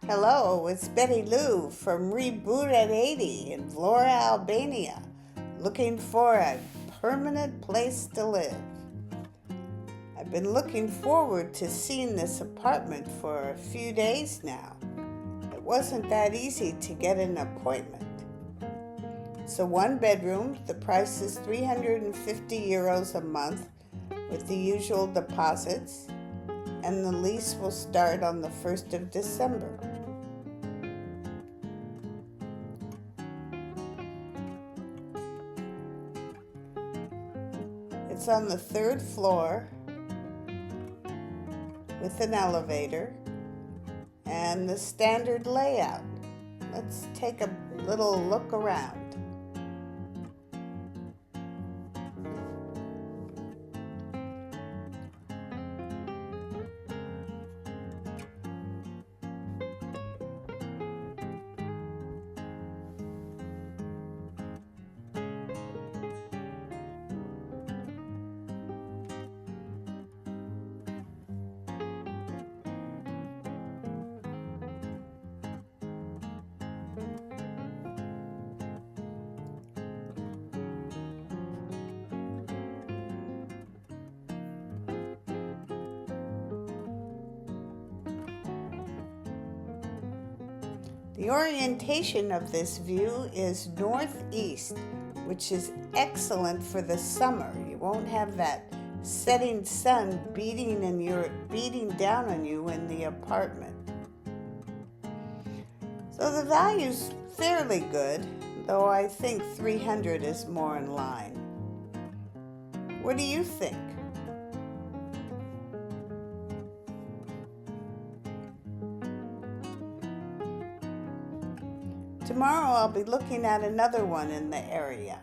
Hello, it's Betty Lou from Reboot at 80 in Vlore, Albania, looking for a permanent place to live. I've been looking forward to seeing this apartment for a few days now. It wasn't that easy to get an appointment. It's a one bedroom. The price is €350 a month with the usual deposits, and the lease will start on the 1st of December. It's on the 3rd floor with an elevator and the standard layout. Let's take a little look around. The orientation of this view is northeast, which is excellent for the summer. You won't have that setting sun beating down on you in the apartment. So the value's fairly good, though I think 300 is more in line. What do you think? Tomorrow I'll be looking at another one in the area.